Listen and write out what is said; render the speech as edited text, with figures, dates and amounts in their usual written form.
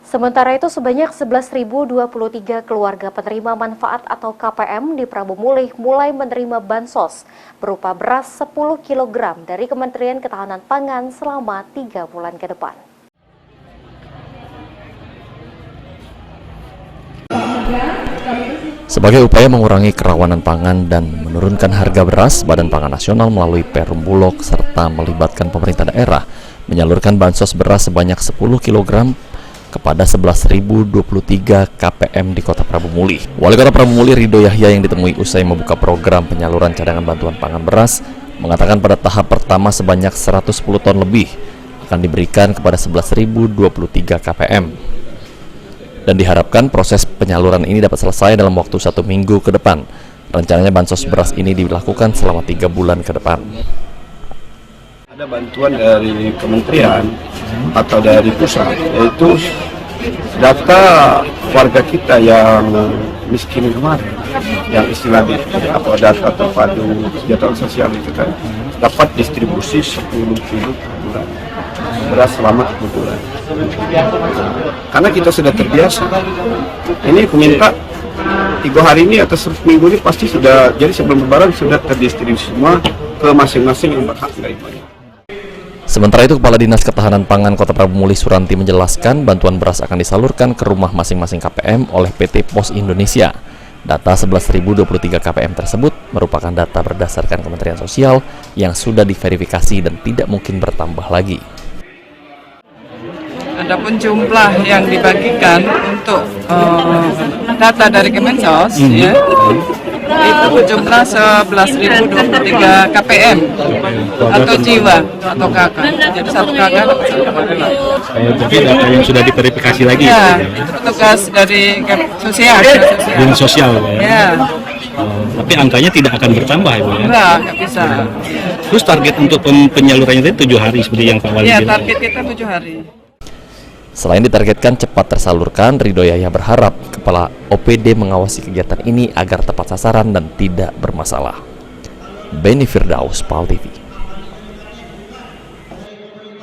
Sementara itu sebanyak 11.023 keluarga penerima manfaat atau KPM di Prabu Mulih mulai menerima bansos berupa beras 10 kg dari Kementerian Ketahanan Pangan selama 3 bulan ke depan. Sebagai upaya mengurangi kerawanan pangan dan menurunkan harga beras, Badan Pangan Nasional melalui Perum Bulog serta melibatkan pemerintah daerah menyalurkan bansos beras sebanyak 10 kg kepada 11.023 KPM di Kota Prabu Mulih. Wali Kota Prabu Mulih Ridho Yahya yang ditemui usai membuka program penyaluran cadangan bantuan pangan beras mengatakan pada tahap pertama sebanyak 110 ton lebih akan diberikan kepada 11.023 KPM. Dan diharapkan proses penyaluran ini dapat selesai dalam waktu 1 minggu ke depan. Rencananya bansos beras ini dilakukan selama 3 bulan ke depan. Ada bantuan dari kementerian atau dari pusat, yaitu data warga kita yang miskin kemarin, yang istilahnya data terpadu kesejahteraan sosial itu kan, dapat distribusi 10 kilo per bulan beras selama 1 bulan. Karena kita sudah terbiasa, ini peminta 3 hari ini atau 1 minggu ini pasti sudah, jadi sebelum lebaran sudah terdistribusi semua ke masing-masing yang berhak daripada. Sementara itu, Kepala Dinas Ketahanan Pangan Kota Prabu Mulih Suranti menjelaskan bantuan beras akan disalurkan ke rumah masing-masing KPM oleh PT Pos Indonesia. Data 11.023 KPM tersebut merupakan data berdasarkan Kementerian Sosial yang sudah diverifikasi dan tidak mungkin bertambah lagi. Adapun jumlah yang dibagikan untuk data dari Kemensos, ya, itu jumlah 11.023 KPM atau jiwa atau kakak. Jadi 1 kakak dapat 1 kakak. Tapi data yang sudah diverifikasi lagi. Ya, itu petugas dari sosial. Dinas sosial. Ya. Tapi angkanya tidak akan bertambah, Ibu, ya? Enggak bisa. Terus target untuk penyalurannya itu 7 hari seperti yang Pak Wali Ya, bilang. target kita 7 hari. Selain ditargetkan cepat tersalurkan, Ridho Yahya berharap Kepala OPD mengawasi kegiatan ini agar tepat sasaran dan tidak bermasalah. Beni Firdaus, PAL TV.